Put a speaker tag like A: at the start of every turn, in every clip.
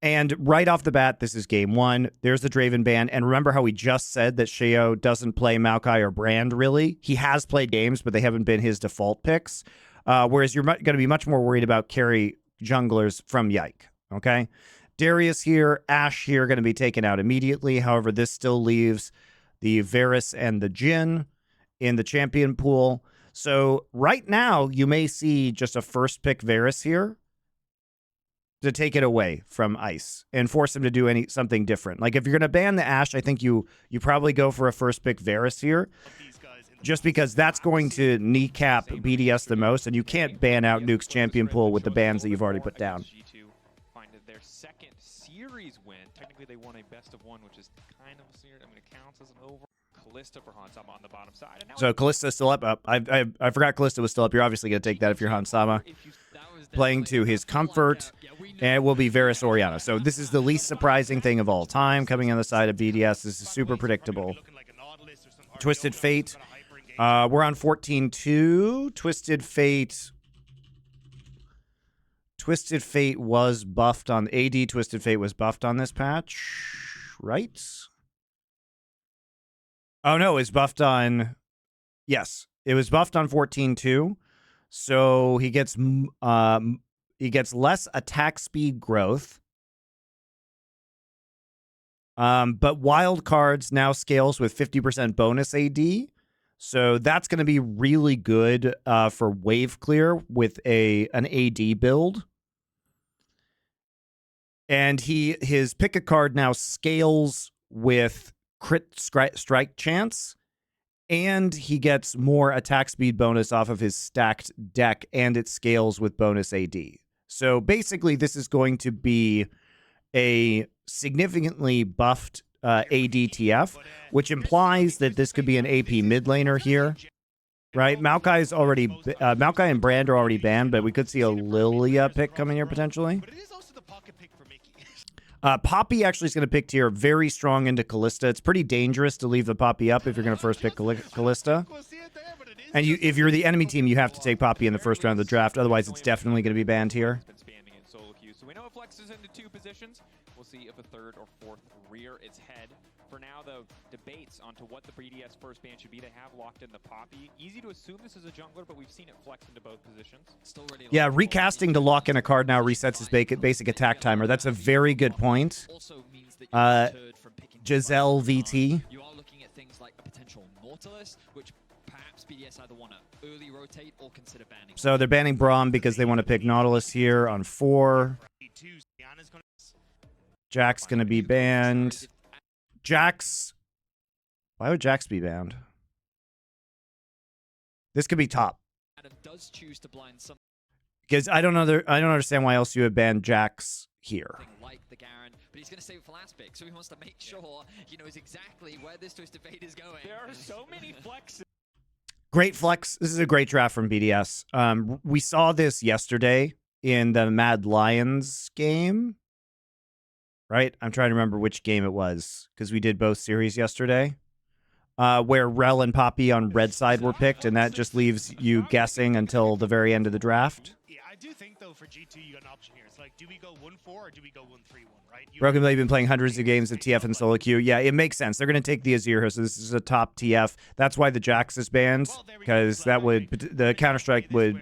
A: And right off the bat, this is game one. There's the Draven ban. And remember how we just said that Sheo doesn't play Maokai or Brand, really? He has played games, but they haven't been his default picks. Whereas you're going to be much more worried about carry junglers from Yike, okay? Darius here, Ashe here, going to be taken out immediately. However, this still leaves the Varus and the Jhin in the champion pool. So right now, you may see just a first pick Varus here to take it away from Ice and force him to do something different. Like if you're going to ban the Ashe, I think you probably go for a first pick Varus here, just because that's going to kneecap BDS the most, and you can't ban out Nuke's champion pool with the bans that you've already put down.
B: G2 find their second series win. Technically, they won a best of one, which is kind of a series. I mean, it counts as an over. Kalista for Hansama on the bottom side.
A: So Kalista's still up. I forgot Kalista was still up. You're obviously going to take that if you're Hansama. Playing to his comfort, and it will be Varus Orianna. So this is the least surprising thing of all time coming on the side of BDS. This is super predictable. Twisted Fate. We're on 14-2. Twisted Fate. Twisted Fate was buffed on AD. Twisted Fate was buffed on this patch, right? Oh no, it's buffed on. Yes, it was buffed on 14-2. So he gets less attack speed growth. But wild cards now scales with 50% bonus AD. So that's going to be really good for wave clear with an AD build. And his pick a card now scales with crit strike chance. And he gets more attack speed bonus off of his stacked deck, and it scales with bonus AD. So basically, this is going to be a significantly buffed ADTF, which implies that this could be an AP mid laner here, right? Maokai and Brand are already banned, but we could see a Lilia pick coming here potentially. Poppy actually is going to pick tier very strong into Kalista. It's pretty dangerous to leave the Poppy up if you're going to first pick Kalista. And if you're the enemy team, you have to take Poppy in the first round of the draft. Otherwise, it's definitely going to be banned here.
B: So we know it flexes into two positions. We'll see if a third or fourth rear its head. For now, though, debates onto what the BDS first ban should be. They have locked in the Poppy. Easy to assume this is a jungler, but we've seen it flex into both positions.
A: Yeah, recasting to lock in a card now resets his basic attack timer. That's a very good point. Giselle VT.
C: You are looking at things like a potential Nautilus, which perhaps BDS either want to early rotate or consider banning.
A: So they're banning Braum because they want to pick Nautilus here on 4. Jack's going to be banned. Jax. Why would Jax be banned? This could be top.
C: Does choose to blind some.
A: Because I don't understand why else you would ban Jax here.
C: Like the Garen, but he's going to save it for last pick, so he wants to make sure he knows exactly where this Twisted Fate is going.
B: There are so many flexes.
A: Great flex. This is a great draft from BDS. We saw this yesterday in the Mad Lions game. Right? I'm trying to remember which game it was, because we did both series yesterday, where Rel and Poppy on red side were picked, and that just leaves you guessing until the very end of the draft.
D: Yeah, I do think, though, for G2, you got an option here. It's like, do we go 1-4 or do we go 1-3-1, right?
A: Broken Blade been playing hundreds of games of TF and solo queue. Yeah, it makes sense. They're going to take the Azir, so this is a top TF. That's why the Jax is banned, because that would, the Counter-Strike would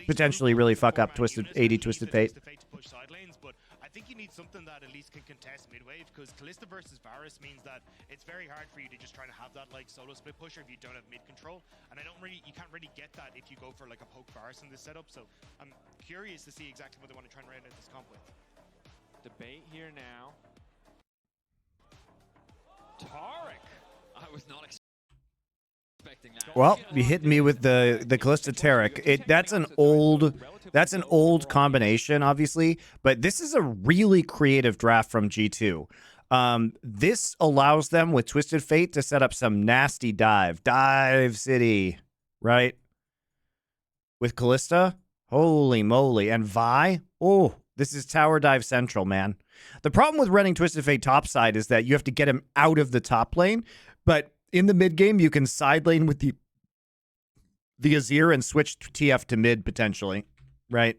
A: potentially really fuck up AD Twisted Fate.
D: I think you need something that at least can contest mid-wave, because Kalista versus Varus means that it's very hard for you to just try to have that like solo split pusher if you don't have mid control, and you can't really get that if you go for like a poke Varus in this setup. So I'm curious to see exactly what they want to try and round out this comp with.
B: Debate here now. Tarek.
C: I was not expecting that.
A: Well, you hit me with the Kalista Tarek. That's an old combination, obviously, but this is a really creative draft from G2. This allows them with Twisted Fate to set up some nasty dive city, right? With Kalista, holy moly, and Vi. Oh, this is tower dive central, man. The problem with running Twisted Fate topside is that you have to get him out of the top lane, but in the mid game, you can side lane with the Azir and switch TF to mid potentially, right?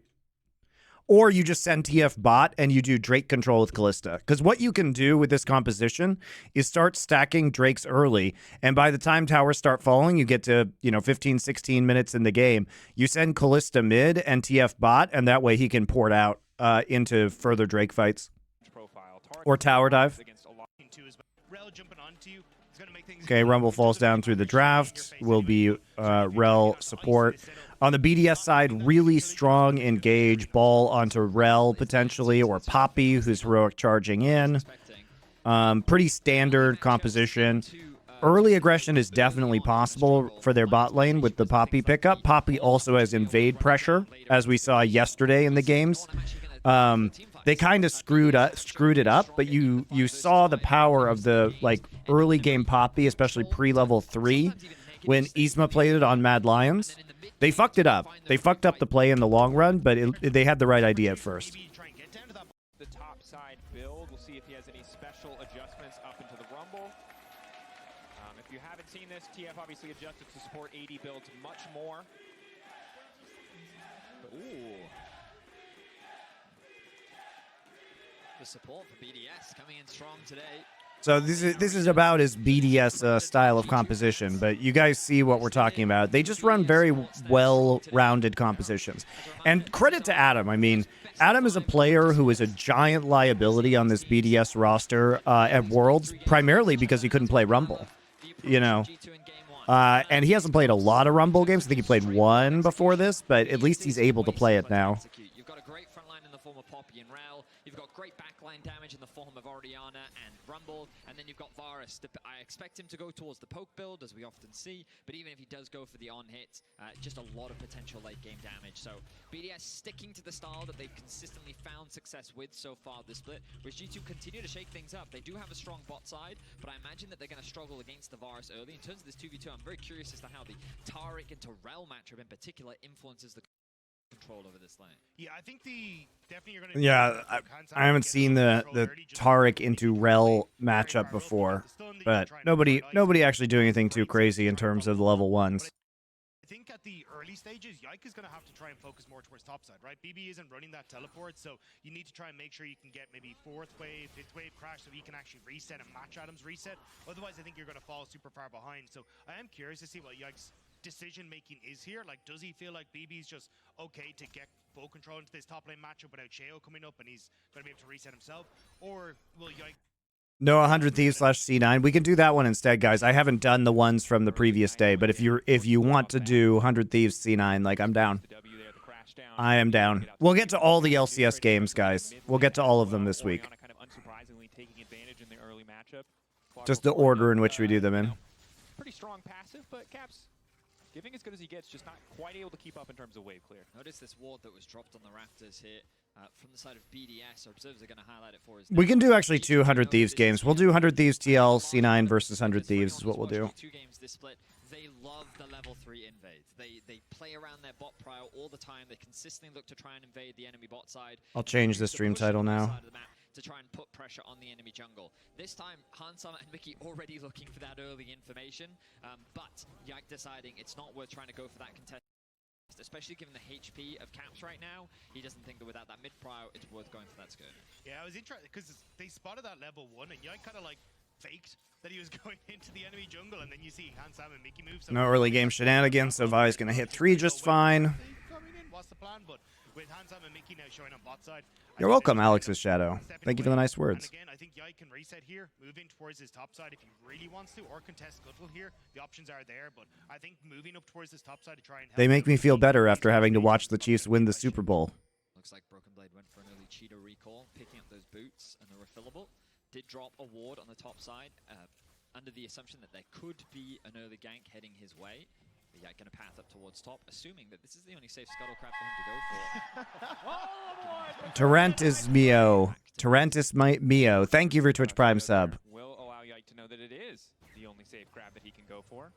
A: Or you just send TF bot and you do Drake control with Callista. Because what you can do with this composition is start stacking Drakes early. And by the time towers start falling, you get to, 15, 16 minutes in the game. You send Callista mid and TF bot, and that way he can port out into further Drake fights. Or tower dive. Okay, Rumble falls down through the draft. Will be Rel support. On the BDS side, really strong engage. Ball onto Rel potentially, or Poppy, who's heroic charging in. Pretty standard composition. Early aggression is definitely possible for their bot lane with the Poppy pickup. Poppy also has invade pressure, as we saw yesterday in the games. They kind of screwed it up, but you saw the power of the early game Poppy, especially pre-level 3, when Yzma played it on Mad Lions. They fucked it up. They fucked up the play in the long run, but they had the right idea at first.
B: The top side build. We'll see if he has any special adjustments up into the Rumble. If you haven't seen this, TF obviously adjusted to support AD builds much more.
C: Ooh. The support for BDS coming in strong today.
A: So this is about his BDS style of composition, but you guys see what we're talking about. They just run very well-rounded compositions. And credit to Adam. I mean, Adam is a player who is a giant liability on this BDS roster at Worlds, primarily because he couldn't play Rumble, and he hasn't played a lot of Rumble games. I think he played one before this, but at least he's able to play it now.
C: You've got a great front line in the form of Poppy and Rel. You've got great backline damage in the form of Oriana and Rumble, and then you've got Varus. I expect him to go towards the poke build, as we often see, but even if he does go for the on-hit, just a lot of potential late-game damage. So BDS sticking to the style that they've consistently found success with so far this split, whereas G2 continue to shake things up. They do have a strong bot side, but I imagine that they're going to struggle against the Varus early. In terms of this 2v2, I'm very curious as to how the Taric into Rel matchup in particular influences the control over this lane.
D: Yeah, I think definitely you're gonna.
A: Yeah, I haven't seen the Taric into Rel matchup before, but nobody actually doing anything too crazy in terms of the level ones.
D: I think at the early stages, Yike is going to have to try and focus more towards topside, right? BB isn't running that teleport, so you need to try and make sure you can get maybe 4th wave, 5th wave crash so he can actually reset and match Adam's reset. Otherwise, I think you're going to fall super far behind. So I am curious to see what Yike's decision-making is here. Like, does he feel like BB's just okay to get full control into this top lane matchup without Sheo coming up and he's going to be able to reset himself? Or will Yike...
A: No, 100 Thieves / C9. We can do that one instead, guys. I haven't done the ones from the previous day, but if you want to do 100 Thieves C9, I'm down. I am down. We'll get to all the LCS games, guys. We'll get to all of them this week. Just the order in which we do them in.
B: Pretty strong passive, but Caps giving as good as he gets, just not quite able to keep up in terms of wave clear.
C: Notice this ward that was dropped on the rafters here from the side of BDS. Our observers are going to highlight it for us.
A: We can do actually 200 Thieves games. We'll do 100 Thieves TL, C9 versus 100 Thieves is what we'll do.
C: 2 games this split. They love the level 3 invades. They play around their bot prio all the time. They consistently look to try and invade the enemy bot side.
A: I'll change the stream title now.
C: To try and put pressure on the enemy jungle. This time, Hansama and Mickey already looking for that early information, but Yike deciding it's not worth trying to go for that contest, especially given the HP of Caps right now. He doesn't think that without that mid-prio, it's worth going for that skirt.
D: Yeah, I was interested because they spotted that level 1 and Yike kind of faked that he was going into the enemy jungle, and then you see Hansama and Mickey move.
A: No early game shenanigans, so Vi's going to hit 3 just fine.
D: What's the plan? But with Hansama and Mickey now showing on bot side.
A: You're welcome, Alex's Shadow. Thank you for the nice words.
D: And again, I think Yike can reset here, moving towards his top side if he really wants to, or contest Scuttle here. The options are there, but I think moving up towards his top side to try and help.
A: They make me feel better after having to watch the Chiefs win the Super Bowl.
C: Looks like Broken Blade went for an early Cheetah recall, picking up those boots and the refillable. Did drop a ward on the top side, under the assumption that there could be an early gank heading his way. Yeah, going to path up towards top, assuming that this is the only safe Scuttlecraft for him to go for.
A: Torrentis Mio. Torrentis Mio. Thank you for Twitch Prime sub.
B: Will allow Yike to know that it is the only safe grab that he can go for.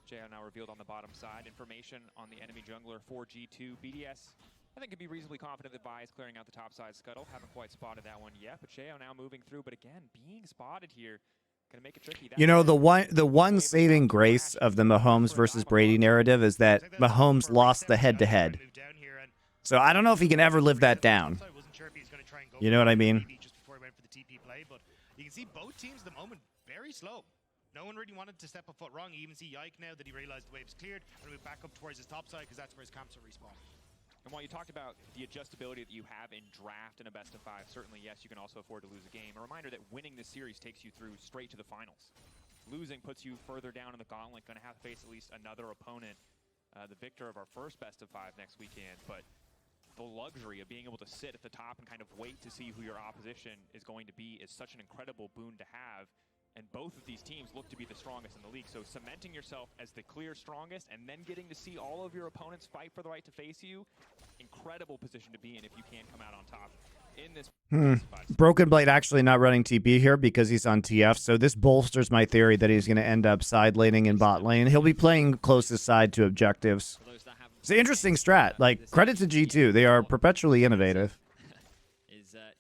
B: JO now revealed on the bottom side. Information on the enemy jungler for G2. BDS, I think, can be reasonably confident that Vi is clearing out the top side Scuttle. Haven't quite spotted that one yet, but JO now moving through. But again, being spotted here, gonna make it tricky.
A: You know, the one saving grace of the Mahomes versus Brady narrative is that Mahomes lost the head-to-head. So I don't know if he can ever live that down.
D: I wasn't sure if he was going to try and go
A: You know what I mean?
D: just before he went for the TP play, but you can see both teams at the moment very slow. No one really wanted to step a foot wrong. You even see Yike now that he realized the wave's cleared and moved back up towards his top side because that's where his camps are respawned.
B: And while you talked about the adjustability that you have in draft in a best of 5, certainly yes, you can also afford to lose a game. A reminder that winning this series takes you through straight to the finals. Losing puts you further down in the gauntlet, going to have to face at least another opponent, the victor of our first best of 5 next weekend. But the luxury of being able to sit at the top and kind of wait to see who your opposition is going to be is such an incredible boon to have. And both of these teams look to be the strongest in the league. So cementing yourself as the clear strongest and then getting to see all of your opponents fight for the right to face you, incredible position to be in if you can come out on top in this.
A: Broken Blade actually not running TP here because he's on TF. So this bolsters my theory that he's going to end up side laning in bot lane. He'll be playing closest side to objectives. It's an interesting strat. Like, credit to G2. They are perpetually innovative.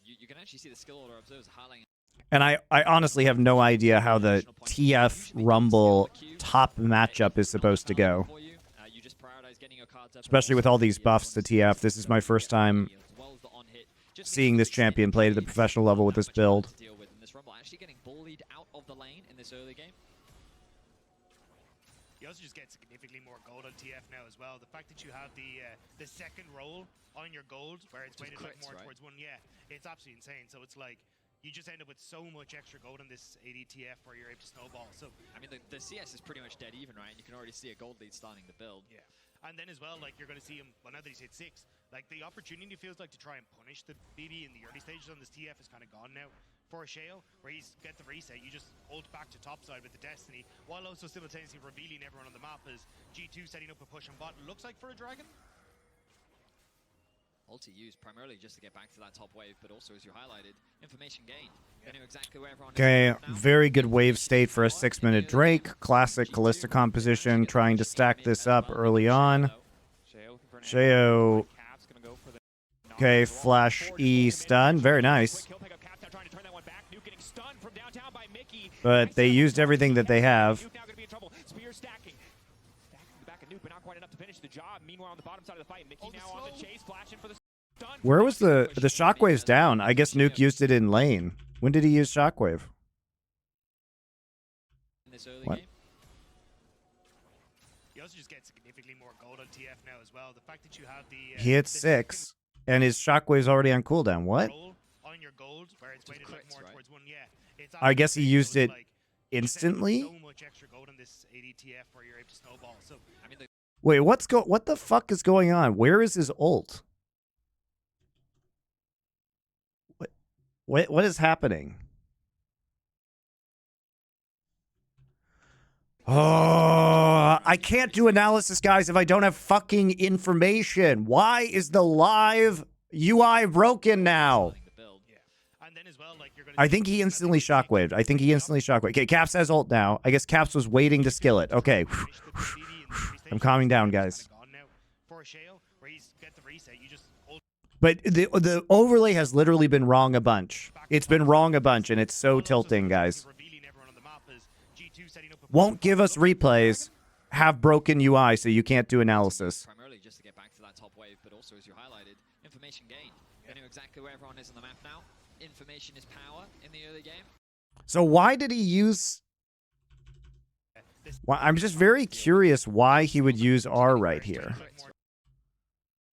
C: You can actually see the skill order observers highlighting.
A: And I honestly have no idea how the TF Rumble top matchup is supposed to go. Especially with all these buffs to TF. This is my first time seeing this champion play to the professional level with this build.
C: Actually getting bullied out of the lane in this early game.
D: You also just get significantly more gold on TF now as well. The fact that you have the second roll on your gold, where it's weighted like more towards one, yeah, it's absolutely insane. So it's like you just end up with so much extra gold in this ADTF where you're able to snowball. So
C: I mean, the CS is pretty much dead even, right? And you can already see a gold lead starting to build.
D: Yeah, and then as well, like you're going to see him. Well, now that he's hit 6, like the opportunity feels like to try and punish the BD in the early stages on this TF is kind of gone now. For Sheo, where he's get the reset, you just ult back to topside with the Destiny, while also simultaneously revealing everyone on the map as G2 setting up a push on bot. Looks like for a dragon.
C: Ulti used primarily just to get back to that top wave, but also, as you highlighted, information gained. They knew exactly where everyone
A: Okay,
C: is right now.
A: very good wave state for a 6-minute Drake. Classic Kalista composition, trying to stack this up early on. Sheo. Okay, flash E stun. Very nice. But they used everything that they have. Where was the shockwave's down? I guess Nuke used it in lane. When did he use shockwave? What?
D: You also just get significantly more gold on TF now as well. The fact that you have the
A: He hit 6, and his shockwave's already on cooldown. What?
D: On your gold, where it's weighted like more towards one, yeah.
A: I guess he used it instantly.
D: So much extra gold in this ADTF where you're able to snowball. So I mean,
A: Wait, what the fuck is going on? Where is his ult? What is happening? Oh, I can't do analysis, guys, if I don't have fucking information. Why is the live UI broken now? I think he instantly shockwaved. Okay, Caps has ult now. I guess Caps was waiting to skill it. Okay. I'm calming down, guys. But the overlay has literally been wrong a bunch. It's been wrong a bunch, and it's so tilting, guys. Won't give us replays, have broken UI, so you can't do analysis.
C: Primarily just to get back to that top wave, but also, as you highlighted, information gained. They knew exactly where everyone is on the map now. Information is power in the early game.
A: So why did he use... Well, I'm just very curious why he would use R right here.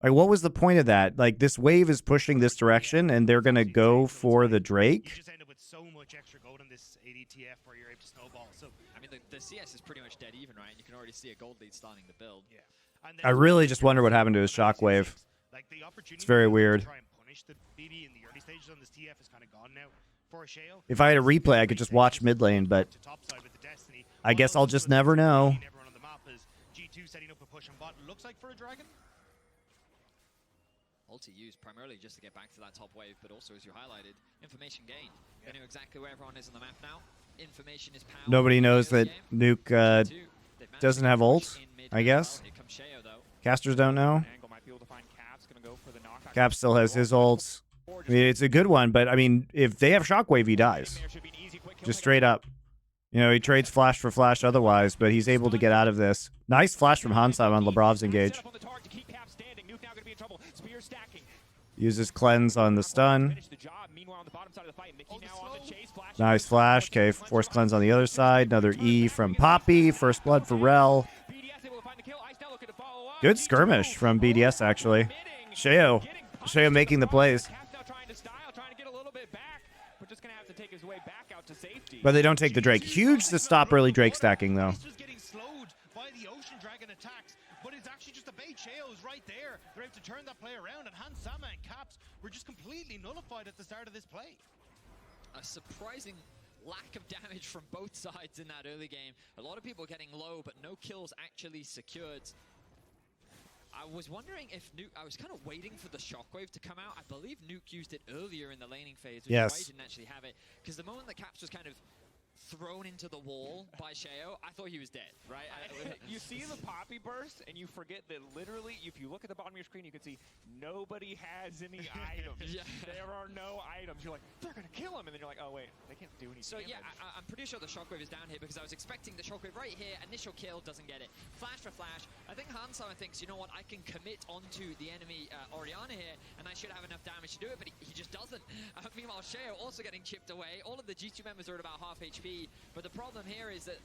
A: Like, what was the point of that? Like, this wave is pushing this direction, and they're going to go for the Drake?
D: You just end up with so much extra gold in this ADTF where you're able to snowball. So
C: I mean, the CS is pretty much dead even, right? And you can already see a gold lead starting to build.
D: Yeah.
A: I really just wonder what happened to his shockwave. It's very weird. If I had a replay, I could just watch mid lane, but I guess I'll just never know.
D: G2 setting up a push on bot. Looks like for a dragon.
C: Ulti used primarily just to get back to that top wave, but also, as you highlighted, information gained. They knew exactly where everyone is on the map now. Information is power.
A: Nobody knows that Nuke doesn't have ult, I guess. Casters don't know. Cap still has his ult. I mean, it's a good one, but I mean, if they have shockwave, he dies. Just straight up. You know, he trades flash for flash otherwise, but he's able to get out of this. Nice flash from Hansam on Lebrov's engage. Uses cleanse on the stun.
B: Finish the job. Meanwhile, on the bottom side of the fight, Mickey now on the chase. Flash
A: Nice flash. Okay, force cleanse on the other side. Another E from Poppy. First blood for Rel.
B: BDS able to find the kill. Ice now looking to follow up.
A: Good skirmish from BDS, actually. Sheo making the plays.
B: Cap now trying to style, trying to get a little bit back, but just gonna have to take his way back out to safety.
A: But they don't take the Drake. Huge to stop early Drake stacking, though.
D: It's just getting slowed by the Ocean Dragon attacks, but it's actually just a bait. Sheo is right there. They're able to turn that play around, and Hans Sama and Caps were just completely nullified at the start of this play.
C: A surprising lack of damage from both sides in that early game. A lot of people getting low, but no kills actually secured. I was wondering if Nuke, I was kind of waiting for the shockwave to come out. I believe Nuke used it earlier in the laning phase, which is why he didn't actually have it. Because the moment that Caps was kind of thrown into the wall by Sheo, I thought he was dead, right?
B: You see the Poppy burst, and you forget that literally, if you look at the bottom of your screen, you can see nobody has any items.
C: Yeah.
B: There are no items. You're like, they're going to kill him. And then you're like, oh, wait, they can't do anything.
C: So yeah, I'm pretty sure the shockwave is down here because I was expecting the shockwave right here. Initial kill, doesn't get it. Flash for flash. I think Hansama thinks, you know what, I can commit onto the enemy Orianna here, and I should have enough damage to do it, but he just doesn't. Meanwhile, Sheo also getting chipped away. All of the G2 members are at about half HP, but the problem here is that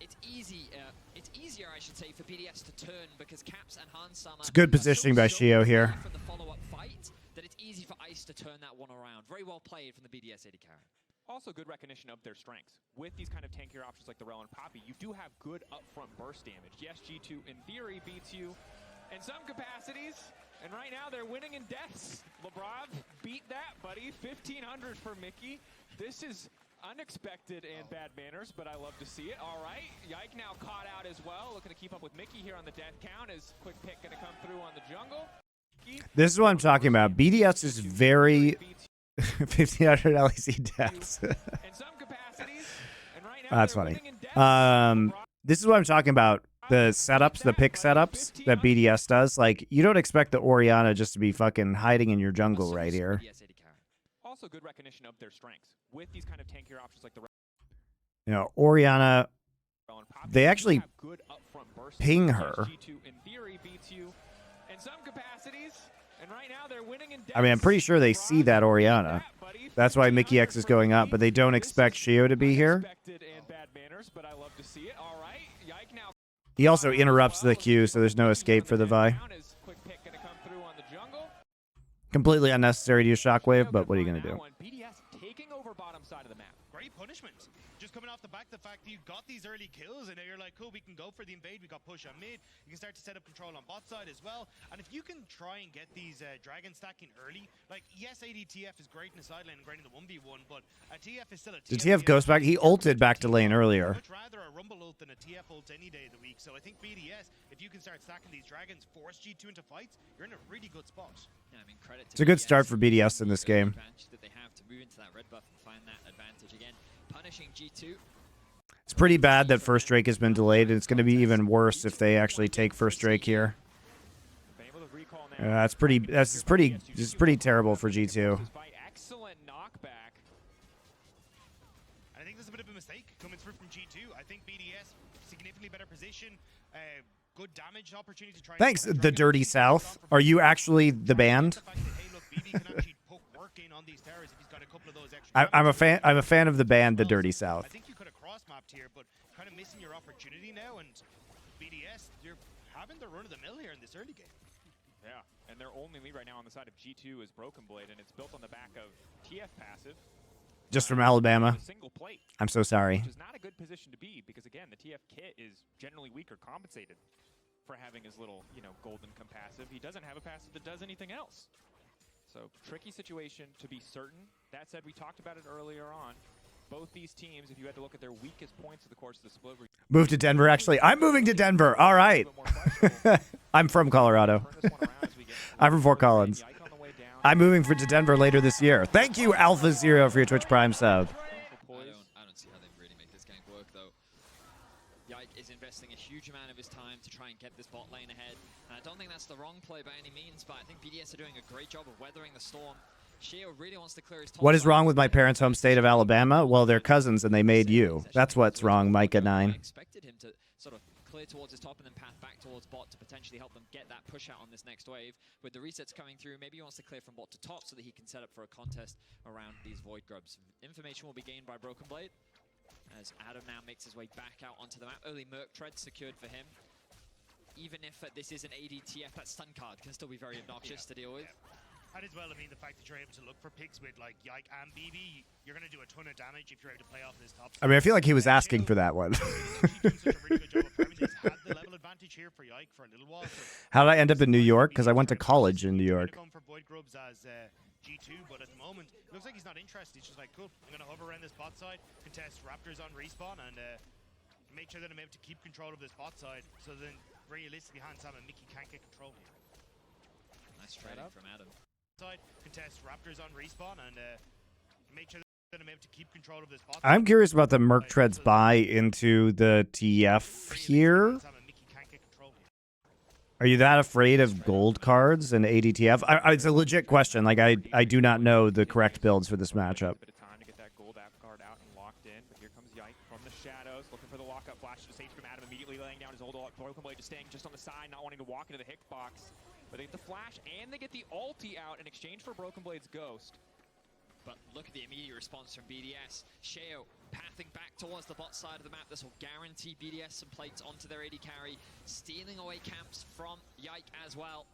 C: it's easier, I should say, for BDS to turn because Caps and Hansama.
A: It's good positioning by Sheo here.
C: From the follow-up fight, that it's easy for Ice to turn that one around. Very well played from the BDS AD carry.
B: Also good recognition of their strengths. With these kind of tankier options like the Rel and Poppy, you do have good upfront burst damage. Yes, G2 in theory beats you in some capacities, and right now they're winning in deaths. Lebrov beat that, buddy. 1,500 for Mickey. This is unexpected and bad manners, but I love to see it. All right, Yike now caught out as well. Looking to keep up with Mickey here on the death count. Is quick pick going to come through on the jungle?
A: This is what I'm talking about. BDS is very 1,500 LEC deaths.
B: In some capacities, and right now
A: That's
B: they're
A: funny.
B: winning in deaths.
A: This is what I'm talking about. The setups, the pick setups that BDS does. Like, you don't expect the Orianna just to be fucking hiding in your jungle right here.
B: Also good recognition of their strengths. With these kind of tankier options like the
A: You know, Orianna,
B: Rel and Poppy,
A: they
B: you
A: actually
B: have good upfront burst
A: ping
B: damage.
A: her.
B: G2 in theory beats you in some capacities, and right now they're winning in
A: I mean, I'm pretty sure they see that Orianna. That's why Mickey X is going up, but they don't expect Sheo to be here. He also interrupts the queue, so there's no escape for the Vi. Completely unnecessary to use Shockwave, but what are you going to do?
B: BDS taking over bottom side of the map.
D: Great punishment. Just coming off the back, the fact that you got these early kills, and now you're like, cool, we can go for the invade. We got push on mid. You can start to set up control on bot side as well. And if you can try and get these dragon stacking early, like, yes, ADTF is great in the sideline and great in the 1v1, but a TF is still a TF.
A: Did TF ghost back? He ulted back to lane earlier.
D: Much rather a Rumble ult than a TF ult any day of the week. So I think BDS, if you can start stacking these dragons, force G2 into fights, you're in a really good spot.
C: Yeah, I mean, credit to
A: It's a good
C: BDS
A: start for BDS in this game.
C: That they have to move into that red buff and find that advantage again. Punishing G2.
A: It's pretty bad that first Drake has been delayed, and it's going to be even worse if they actually take first Drake here. That's pretty terrible for G2.
B: Excellent knockback.
D: I think there's a bit of a mistake coming through from G2. I think BDS significantly better position, good damage opportunity to try.
A: Thanks, the Dirty South. Are you actually the band? I'm a fan. I'm a fan of the band, the Dirty South.
D: I think you could have cross-mapped here, but kind of missing your opportunity now. And BDS, you're having the run of the mill here in this early game.
B: Yeah, and their only lead right now on the side of G2 is Broken Blade, and it's built on the back of TF passive.
A: Just from Alabama.
B: Single plate,
A: I'm so sorry.
B: which is not a good position to be because again, the TF kit is generally weaker compensated for having his little, golden compassive. He doesn't have a passive that does anything else. So tricky situation to be certain. That said, we talked about it earlier on. Both these teams, if you had to look at their weakest points of the course of the split,
A: Move to Denver, actually. I'm moving to Denver. All right. I'm from Colorado. I'm from Fort Collins. I'm moving to Denver later this year. Thank you, Alpha Zero, for your Twitch Prime sub.
C: I don't see how they really make this game work, though. Yike is investing a huge amount of his time to try and get this bot lane ahead. And I don't think that's the wrong play by any means, but I think BDS are doing a great job of weathering the storm. Sheo really wants to clear his top
A: What is
C: side.
A: wrong with my parents' home state of Alabama? Well, they're cousins and they made you. That's what's wrong, Micah9.
C: I expected him to sort of clear towards his top and then path back towards bot to potentially help them get that push out on this next wave. With the resets coming through, maybe he wants to clear from bot to top so that he can set up for a contest around these Void Grubs. Information will be gained by Broken Blade as Adam now makes his way back out onto the map. Early Merc Tread secured for him. Even if this is an ADTF, that stun card can still be very obnoxious to deal with.
D: And as well, I mean, the fact that you're able to look for picks with like Yike and BB, you're going to do a ton of damage if you're able to play off this top side.
A: I mean, I feel like he was asking for that one. How did I end up in New York? Because I went to college in New York.
D: For Void Grubs as G2, but at the moment, looks like he's not interested. He's just like, cool, I'm going to hover around this bot side, contest Raptors on respawn, and make sure that I'm able to keep control of this bot side. So then, realistically, Hansam and Mickey can't get control here.
C: Nice trading from Adam.
D: Contest Raptors on respawn and make sure that I'm able to keep control of this bot.
A: I'm curious about the Merc Tread's buy into the TF here. Are you that afraid of gold cards and ADTF? It's a legit question. Like, I do not know the correct builds for this matchup.
B: Bit of time to get that gold app card out and locked in, but here comes Yike from the shadows, looking for the lockup flash to stage from Adam, immediately laying down his old Broken Blade, just staying just on the side, not wanting to walk into the hitbox. But they get the flash and they get the ulti out in exchange for Broken Blade's ghost.
C: But look at the immediate response from BDS. Sheo pathing back towards the bot side of the map. This will guarantee BDS some plates onto their AD carry, stealing away camps from Yike as well.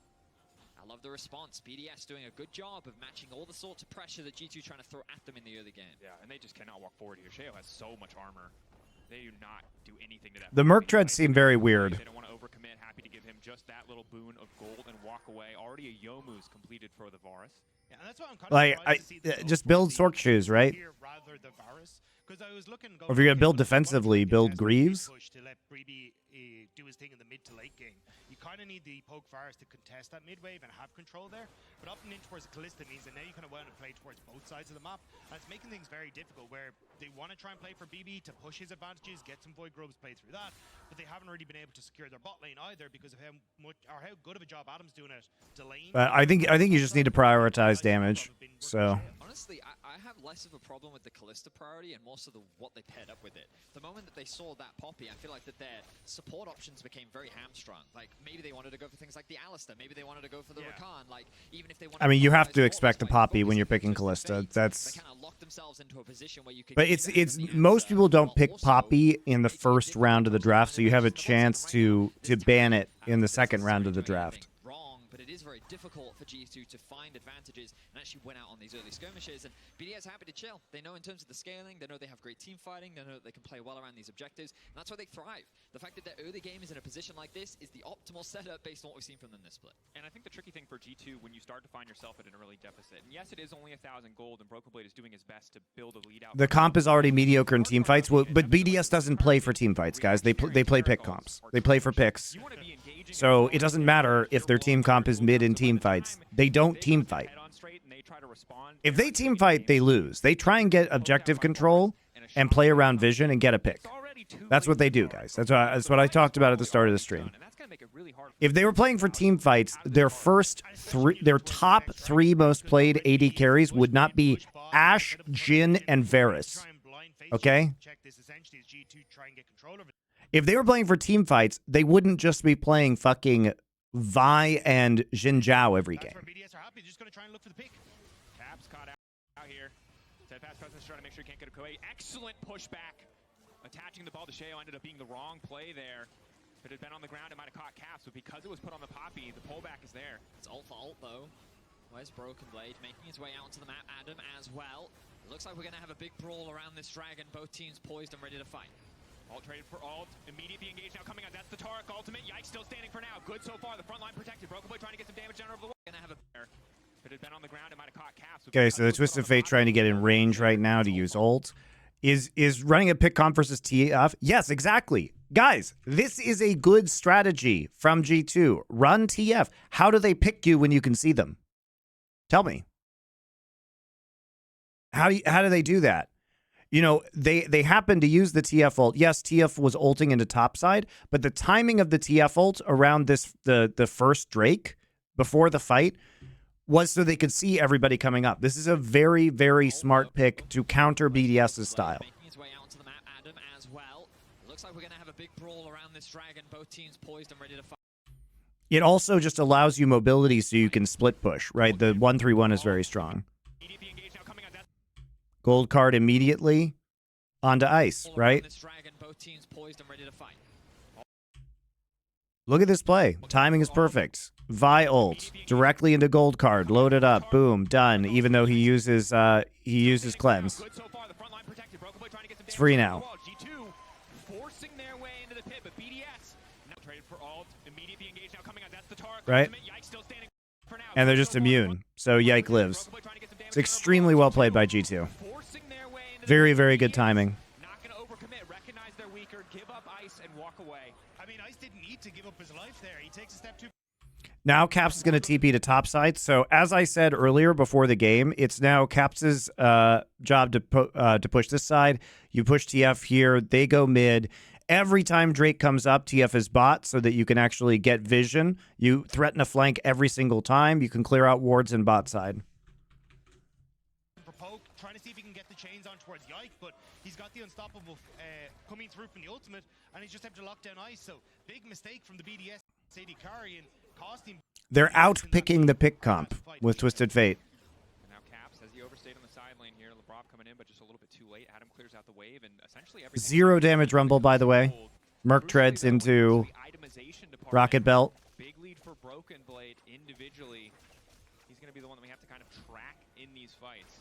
C: I love the response. BDS doing a good job of matching all the sorts of pressure that G2 trying to throw at them in the early game.
B: Yeah, and they just cannot walk forward here. Sheo has so much armor. They do not do anything to that.
A: The Merc Treads seem very weird.
B: They don't want to overcommit. Happy to give him just that little boon of gold and walk away. Already a Yomu's completed for the Varus.
D: Yeah, and that's why I'm kind
A: Like, just build Sork Shoes, right?
D: Rather the Varus, because I was looking.
A: Or if you're gonna build defensively, build Greaves.
D: To let Breeby do his thing in the mid to late game. You kind of need the poke Varus to contest that mid wave and have control there. But up and in towards the Callista means that now you kind of want to play towards both sides of the map, and it's making things very difficult. Where they want to try and play for BB to push his advantages, get some Void Grubs play through that, but they haven't really been able to secure their bot lane either because of how much or how good of a job Adam's doing at delaying.
A: I think you just need to prioritize damage. So
C: honestly, I have less of a problem with the Callista priority and more so what they paired up with it. The moment that they saw that Poppy, I feel like that their support options became very hamstrung. Like maybe they wanted to go for things like the Alistair, maybe they wanted to go for the Rakan. Like even if they wanted,
A: I mean, you have to expect the Poppy when you're picking Callista. That's.
C: They kind of locked themselves into a position where you could.
A: But it's most people don't pick Poppy in the first round of the draft, so you have a chance to ban it in the second round of the draft.
C: But it is very difficult for G2 to find advantages and actually win out on these early skirmishes. And BDS happy to chill. They know in terms of the scaling, they know they have great team fighting, they know that they can play well around these objectives, and that's why they thrive. The fact that their early game is in a position like this is the optimal setup based on what we've seen from them this split.
B: And I think the tricky thing for G2 when you start to find yourself at an early deficit, and yes, it is only 1,000 gold, and Broken Blade is doing his best to build a lead out.
A: The comp is already mediocre in team fights, but BDS doesn't play for team fights, guys. They play pick comps. They play for picks. So it doesn't matter if their team comp is mid in team fights. They don't team fight. If they team fight, they lose. They try and get objective control and play around vision and get a pick. That's what they do, guys. That's what I talked about at the start of the stream. If they were playing for team fights, their top three most played AD carries would not be Ashe, Jhin, and Varus. Okay? If they were playing for team fights, they wouldn't just be playing fucking Vi and Jin Zhao every game.
B: Caps caught out here. Pass presence trying to make sure he can't get a Koei. Excellent pushback. Attaching the ball to Sheo ended up being the wrong play there. If it had been on the ground, it might have caught Caps, but because it was put on the Poppy, the pullback is there.
C: It's ult for ult, though. Where's Broken Blade? Making his way out to the map. Adam as well. It looks like we're going to have a big brawl around this dragon. Both teams poised and ready to fight.
B: Ult traded for ult. Immediately engaged now coming out. That's the Taric ultimate. Yike still standing for now. Good so far. The front line protected. Broken Blade trying to get some damage down over the wall.
C: Gonna have a
B: If it had been on the ground, it might have caught Caps.
A: Okay, so the Twisted Fate trying to get in range right now to use ult. Is running a pick comp versus TF? Yes, exactly. Guys, this is a good strategy from G2. Run TF. How do they pick you when you can see them? Tell me. How do they do that? You know, they happen to use the TF ult. Yes, TF was ulting into topside, but the timing of the TF ult around the first Drake before the fight was so they could see everybody coming up. This is a very, very smart pick to counter BDS's style.
C: Making his way out to the map, Adam as well. Looks like we're going to have a big brawl around this dragon. Both teams poised and ready to fight.
A: It also just allows you mobility so you can split push, right? The 1-3-1 is very strong. Gold card immediately onto ice, right?
C: This dragon, both teams poised and ready to fight.
A: Look at this play. Timing is perfect. Vi ult directly into gold card. Load it up. Boom. Done. Even though he uses cleanse. It's free now.
B: G2 forcing their way into the pit, but BDS now traded for ult. Immediately engaged now coming out. That's the Tara.
A: Right?
B: Yike still standing for now.
A: And they're just immune. So Yike lives. It's extremely well played by G2.
B: Forcing their way into
A: Very, very good timing.
B: Not going to overcommit. Recognize they're weaker. Give up ice and walk away.
D: I mean, Ice didn't need to give up his life there. He takes a step too.
A: Now Caps is going to TP to top side. So as I said earlier before the game, it's now Caps' job to push this side. You push TF here. They go mid. Every time Drake comes up, TF is bot so that you can actually get vision. You threaten a flank every single time. You can clear out wards in bot side.
D: Trying to see if he can get the chains on towards Yike, but he's got the unstoppable coming through from the ultimate, and he's just able to lock down Ice. So big mistake from the BDS Sadie Curry and costing.
A: They're out picking the pick comp with Twisted Fate.
B: And now Caps has the overstayed on the side lane here. LeBron coming in, but just a little bit too late. Adam clears out the wave, and essentially everything.
A: 0 damage Rumble, by the way. Merc treads into Rocket Belt.
B: Big lead for Broken Blade individually. He's going to be the one that we have to kind of track in these fights.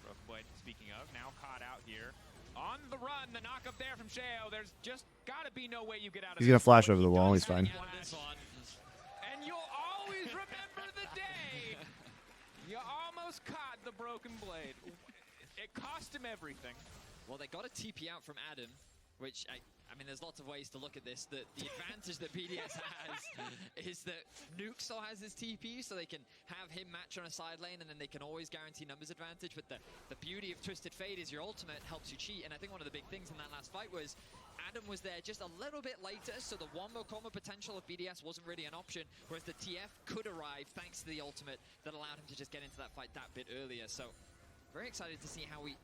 B: Broken Blade, speaking of, now caught out here. On the run, the knock up there from Sheo. There's just got to be no way you get out of
A: He's going to flash over the wall. He's fine.
B: And you'll always remember the day you almost caught the Broken Blade. It cost him everything.
C: Well, they got a TP out from Adam, which, I mean, there's lots of ways to look at this. The advantage that BDS has is that Nuke still has his TP, so they can have him match on a side lane, and then they can always guarantee numbers advantage. But the beauty of Twisted Fate is your ultimate helps you cheat, and I think one of the big things in that last fight was Adam was there just a little bit later, so the one-more combo potential of BDS wasn't really an option, whereas the TF could arrive thanks to the ultimate that allowed him to just get into that fight that bit earlier. So very excited to see how we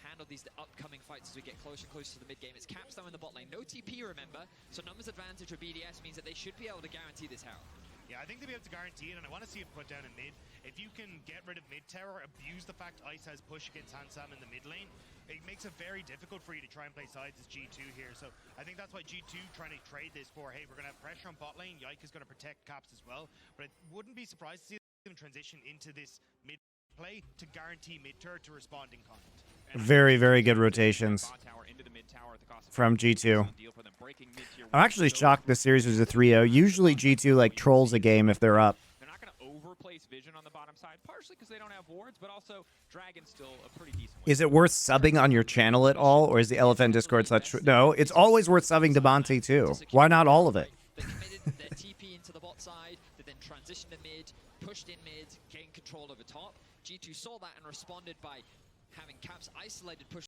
C: handle these upcoming fights as we get closer and closer to the mid game. It's Caps down in the bot lane. No TP, remember, so numbers advantage for BDS means that they should be able to guarantee this Herald.
D: Yeah, I think they'll be able to guarantee it, and I want to see it put down in mid. If you can get rid of mid tower, abuse the fact Ice has push against Hansam in the mid lane, it makes it very difficult for you to try and play sides as G2 here. So I think that's why G2 trying to trade this for, hey, we're going to have pressure on bot lane. Yike is going to protect Caps as well, but I wouldn't be surprised to see them transition into this mid play to guarantee mid tower to respond in kind.
A: Very, very good rotations from G2. I'm actually shocked this series was a 3-0. Usually G2 like trolls a game if they're up.
B: They're not going to overplace vision on the bottom side, partially because they don't have wards, but also Dragon's still a pretty decent one.
A: Is it worth subbing on your channel at all, or is the Elephant Discord such? No, it's always worth subbing to Monte too. Why not all of it?
C: They committed their TP into the bot side, they then transitioned to mid, pushed in mid, gained control over top. G2 saw that and responded by having Caps isolated push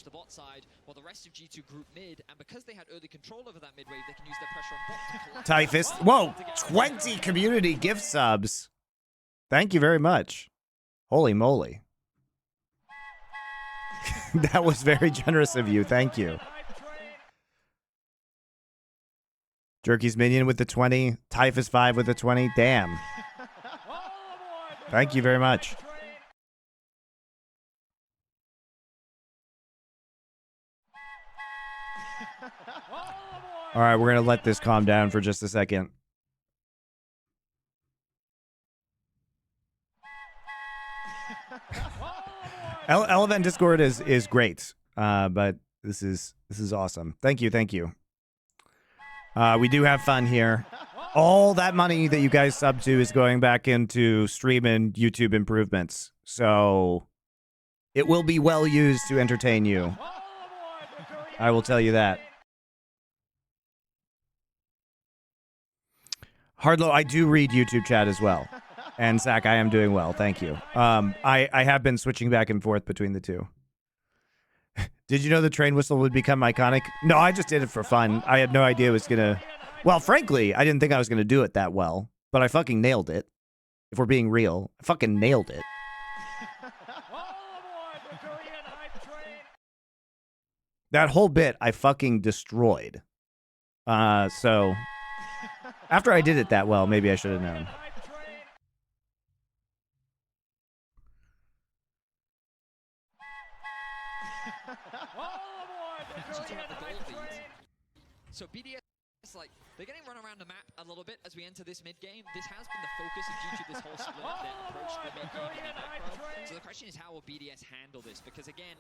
C: the bot side while the rest of G2 group mid, and because they had early control over that mid wave, they can use their pressure on bot to
A: Typhus. Whoa, 20 community gift subs. Thank you very much. Holy moly. That was very generous of you. Thank you. Jerky's minion with the 20. Typhus 5 with the 20. Damn. Thank you very much. All right, we're going to let this calm down for just a second. Elephant Discord is great, but this is awesome. Thank you, thank you. We do have fun here. All that money that you guys sub to is going back into stream and YouTube improvements, so it will be well used to entertain you. I will tell you that. Hardlow, I do read YouTube chat as well. And Zach, I am doing well. Thank you. I have been switching back and forth between the two. Did you know the train whistle would become iconic? No, I just did it for fun. I had no idea it was going to... Well, frankly, I didn't think I was going to do it that well. But I fucking nailed it. If we're being real. I fucking nailed it. that whole bit I fucking destroyed. So after I did it that well, maybe I should have known.
C: So BDS, like, they're getting run around the map a little bit as we enter this mid-game. This has been the focus of G2 this whole split, their approach to the mid-game and their macro. So the question is, how will BDS handle this? Because again,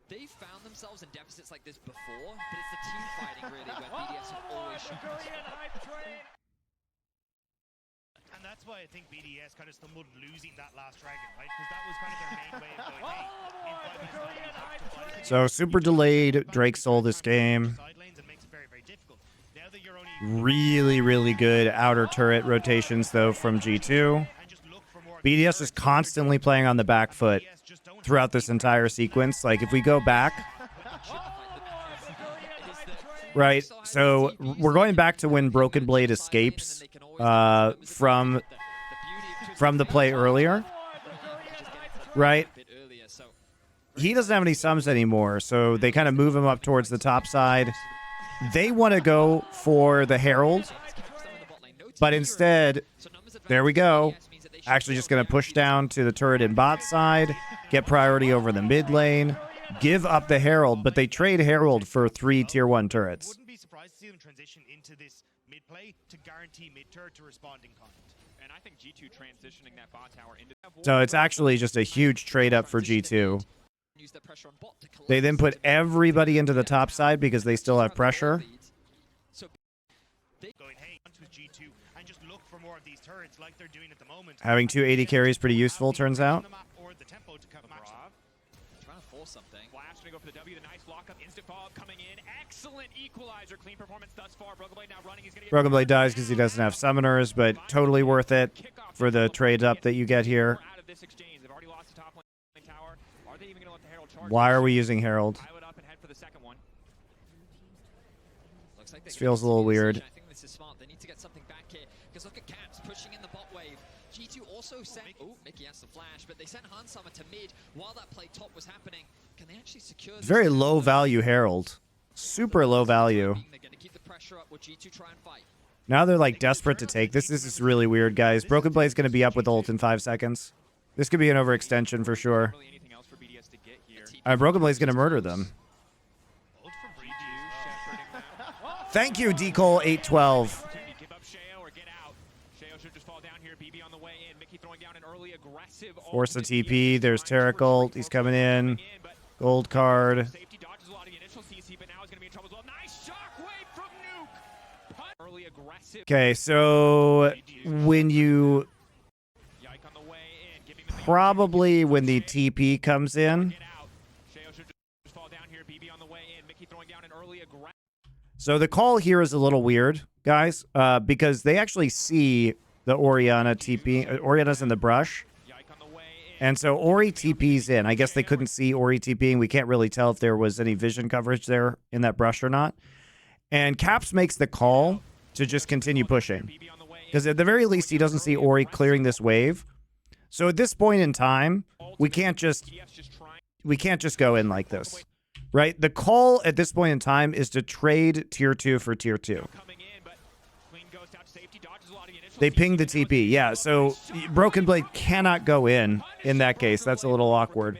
C: they've found themselves in deficits like this before, but it's the team fighting really where BDS have always shown.
D: And that's why I think BDS kind of stumbled losing that last dragon, right? Because that was kind of their main way of going, hey, in 5 minutes time, you have to fight.
A: So super delayed Drake Soul this game. Really, really good outer turret rotations, though, from G2. BDS is constantly playing on the back foot throughout this entire sequence. Like, if we go back... Right, so we're going back to when Broken Blade escapes from the play earlier. Right? He doesn't have any sums anymore, so they kind of move him up towards the top side. They want to go for the Herald, but instead, there we go. Actually just going to push down to the turret and bot side, get priority over the mid lane, give up the Herald, but they trade Herald for 3 tier 1 turrets.
D: Wouldn't be surprised to see them transition into this mid play to guarantee mid turret to respond in kind.
B: And I think G2 transitioning that bot tower into...
A: So it's actually just a huge trade up for G2. They then put everybody into the top side because they still have pressure. Having 2 AD carries pretty useful, turns out.
C: Trying to force something.
B: Flash gonna go for the W, the nice lockup, instant follow-up coming in. Excellent equalizer, clean performance thus far. Broken Blade now running. He's gonna get...
A: Broken Blade dies because he doesn't have summoners, but totally worth it for the trade up that you get here.
B: Out of this exchange. They've already lost the top lane tower. Are they even gonna let the Herald charge?
A: Why are we using Herald?
B: Pilot up and head for the second one.
C: Looks like
A: This feels a little weird.
C: I think this is smart. They need to get something back here because look at Caps pushing in the bot wave. G2 also sent... Oh, Mickey has the flash, but they sent Hansama to mid while that play top was happening. Can they actually secure this?
A: Very low value Herald. Super low value.
C: They're going to keep the pressure up. Will G2 try and fight?
A: Now they're like desperate to take this. This is really weird, guys. Broken Blade's going to be up with ult in 5 seconds. This could be an overextension for sure.
B: Really anything else for BDS to get here.
A: Broken Blade's going to murder them. Thank you, Decol812.
B: Give up Sheo or get out. Sheo should just fall down here. BB on the way in. Mickey throwing down an early aggressive ult.
A: Force the TP. There's Taric ult. He's coming in. Gold card.
B: Safety dodges a lot of the initial CC, but now he's going to be in trouble as well. Nice shockwave from Nuke. Early aggressive.
A: Okay, so when you...
B: Yike on the way in. Giving them
A: Probably when the TP comes in.
B: get out. Sheo should just fall down here. BB on the way in. Mickey throwing down an early aggressive.
A: So the call here is a little weird, guys, because they actually see the Orianna TP. Orianna's in the brush. And so Ori TP's in. I guess they couldn't see Ori TPing. We can't really tell if there was any vision coverage there in that brush or not. And Caps makes the call to just continue pushing. Because at the very least, he doesn't see Ori clearing this wave. So at this point in time, we can't just go in like this. Right? The call at this point in time is to trade tier 2 for tier 2. They ping the TP. Yeah, so Broken Blade cannot go in that case. That's a little awkward.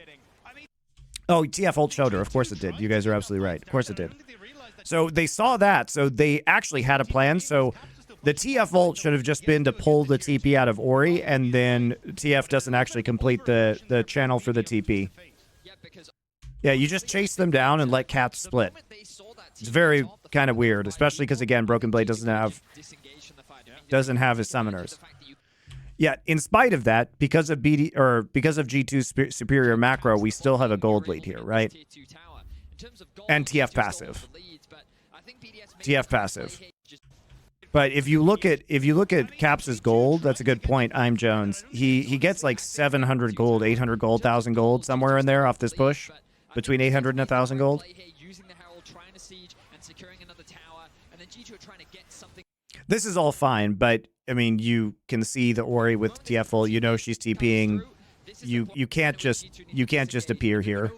A: Oh, TF ult showed her. Of course it did. You guys are absolutely right. Of course it did. So they saw that. So they actually had a plan. So the TF ult should have just been to pull the TP out of Ori, and then TF doesn't actually complete the channel for the TP. Yeah, you just chase them down and let Cats split. It's very kind of weird, especially because, again, Broken Blade doesn't have his summoners. Yeah, in spite of that, because of G2's superior macro, we still have a gold lead here, right? And TF passive. TF passive. But if you look at Caps' gold, that's a good point. I'm Jones. He gets like 700 gold, 800 gold, 1,000 gold, somewhere in there off this push. Between 800 and 1,000 gold. This is all fine, but I mean, you can see the Ori with TFL. You know she's TPing. You can't just appear here.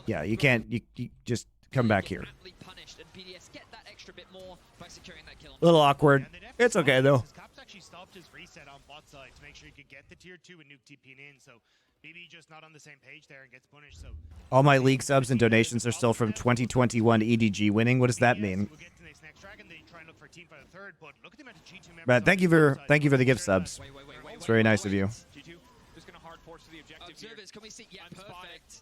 A: Yeah, you can't. You just come back here.
C: Punished, and BDS get that extra bit more by securing that kill.
A: A little awkward. It's okay though.
D: Caps actually stopped his reset on bot side to make sure he could get the tier 2 and nuke TPing in. So BB just not on the same page there and gets punished. So
A: All my league subs and donations are still from 2021 EDG winning. What does that mean?
D: we'll get to the next dragon. They try and look for a team for the third, but look at the amount of G2 members.
A: But thank you for the gift subs. It's very nice of you.
B: G2 just gonna hard force to the objective here.
C: Observers, can we see? Yeah, perfect.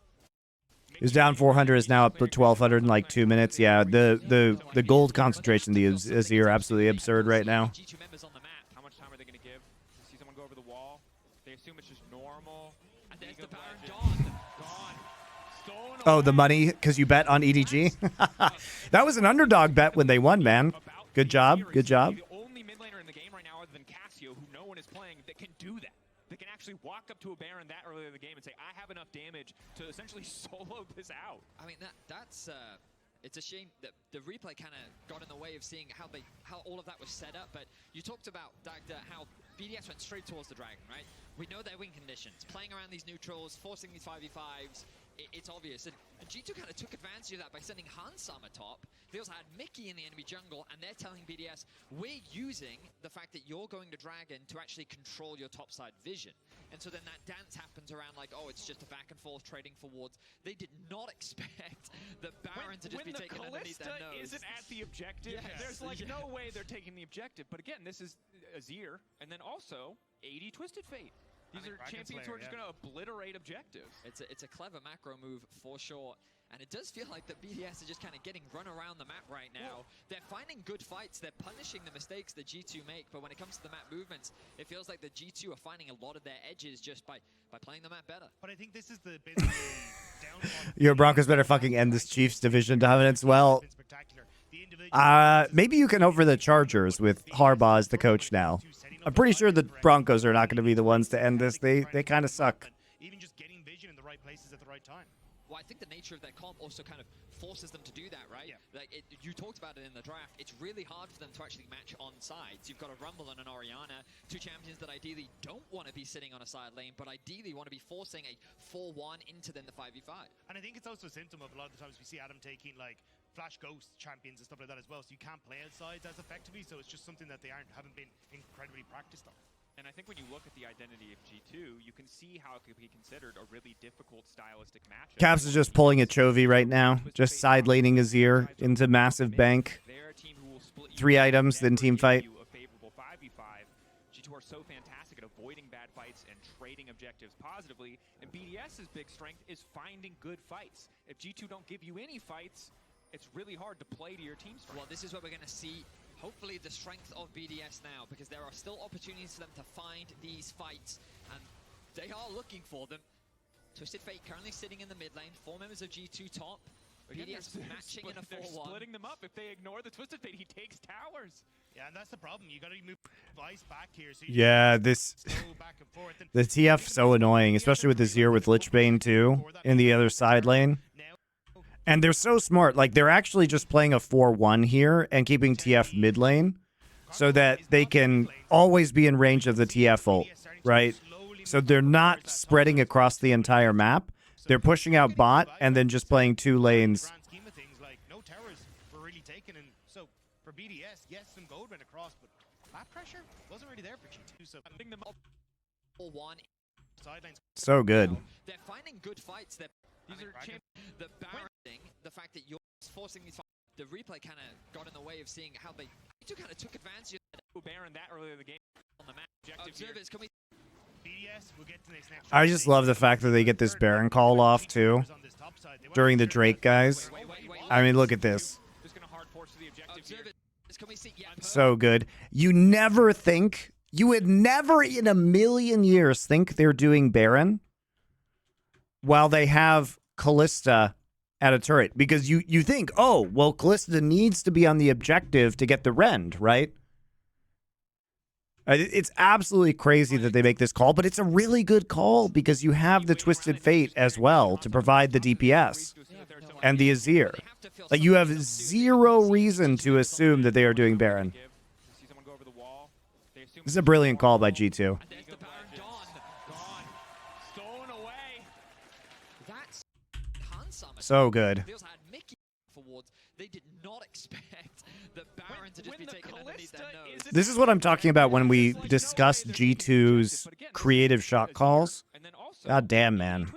A: He was down 400, is now up to 1200 in like 2 minutes. Yeah, the gold concentration, the Azir, absolutely absurd right now.
B: G2 members on the map. How much time are they gonna give? See someone go over the wall. They assume it's just normal.
C: And there's
B: League
C: the
B: of
C: Baron
B: Legends.
C: gone.
B: Gone. Stolen
A: Oh, the
B: away.
A: money because you bet on EDG. That was an underdog bet when they won, man.
B: About
A: Good
B: the
A: job,
B: series.
A: good job.
B: The only mid laner in the game right now, other than Cassio, who no one is playing, that can do that. That can actually walk up to a Baron that early in the game and say, I have enough damage to essentially solo this out.
C: I mean, that's it's a shame that the replay kind of got in the way of seeing how all of that was set up. But you talked about Dagda, how BDS went straight towards the dragon, right? We know their win conditions, playing around these neutrals, forcing these 5v5s. It's obvious, and G2 kind of took advantage of that by sending Hansam atop. They also had Mickey in the enemy jungle, and they're telling BDS, we're using the fact that you're going to Dragon to actually control your topside vision. And so then that dance happens around like, oh, it's just a back and forth trading for wards. They did not expect the Baron to just be taken underneath their nose.
B: Isn't at the objective.
C: Yes.
B: There's like no way they're taking the objective. But again, this is Azir, and then also 80 Twisted Fate. These are champions who are just going to obliterate objectives.
C: It's a clever macro move for sure. And it does feel like that BDS are just kind of getting run around the map right now. They're finding good fights. They're punishing the mistakes that G2 make. But when it comes to the map movements, it feels like the G2 are finding a lot of their edges just by playing the map better.
D: But I think this is the basically downfall.
A: Your Broncos better fucking end this Chiefs division dominance. Well, maybe you can over the Chargers with Harbaugh as the coach now. I'm pretty sure the Broncos are not going to be the ones to end this. They kind of suck.
D: Even just getting vision in the right places at the right time.
C: Well, I think the nature of their comp also kind of forces them to do that, right?
D: Yeah.
C: Like you talked about it in the draft. It's really hard for them to actually match on sides. You've got a Rumble and an Orianna, two champions that ideally don't want to be sitting on a side lane, but ideally want to be forcing a 4-1 into then the 5v5.
D: And I think it's also a symptom of a lot of the times we see Adam taking like Flash Ghost champions and stuff like that as well. So you can't play outsides as effectively. So it's just something that they haven't been incredibly practiced on.
B: And I think when you look at the identity of G2, you can see how it could be considered a really difficult stylistic matchup.
A: Caps is just pulling a Chovy right now, just side laning Azir into massive bank.
B: They're a team who will split you
A: 3
B: up
A: items,
B: and
A: then team
B: never give
A: fight.
B: you a favorable 5v5. G2 are so fantastic at avoiding bad fights and trading objectives positively. And BDS's big strength is finding good fights. If G2 don't give you any fights, it's really hard to play to your team's strength.
C: Well, this is what we're going to see. Hopefully the strength of BDS now, because there are still opportunities for them to find these fights, and they are looking for them. Twisted Fate currently sitting in the mid lane, 4 members of G2 top.
B: Again,
C: BDS
B: they're
C: matching in a
B: they're
C: 4-1.
B: splitting them up. If they ignore the Twisted Fate, he takes towers.
D: Yeah, and that's the problem. You got to move Vice back here. So
A: Yeah, this
D: go back and forth. And
A: the TF so annoying, especially with Azir with Lichbane too in the other side lane.
D: now
A: And they're so smart. Like they're actually just playing a 4-1 here and keeping TF mid lane so that they can always be in range of the TF ult, right? So they're not spreading across the entire map. They're pushing out bot and then just playing 2 lanes.
D: grand scheme of things, like no towers were really taken, and so for BDS, yes, some gold went across, but map pressure wasn't really there for G2. So
B: Putting them up.
C: 4-1.
D: sidelines.
A: So good.
C: They're finding good fights.
B: These are
D: Dragon.
C: The Baron thing, the fact that you're forcing these fights, the replay kind of got in the way of seeing how they kind of took advantage of
B: Baron that early in the game on the map. Objective here.
C: observers. Can we
D: BDS will get to the next
A: I just love the fact that they get this Baron call off too during the Drake guys. I mean, look at this.
B: Just gonna hard force to the objective here.
C: observers? Can we see? Yeah,
A: So good. You would never in a million years think they're doing Baron while they have Callista at a turret. Because you think, oh, well, Callista needs to be on the objective to get the rend, right? It's absolutely crazy that they make this call, but it's a really good call because you have the Twisted Fate as well to provide the DPS and the Azir. Like, you have zero reason to assume that they are doing Baron.
B: See someone go over the wall. They assume
A: This is a brilliant call by G2.
C: There's the Baron gone.
B: stolen away.
C: That's Hansam.
A: So good.
C: They also had Mickey for wards. They did not expect the Baron to just be taken underneath their nose.
A: This is what I'm talking about when we discuss G2's creative shot calls. God damn, man.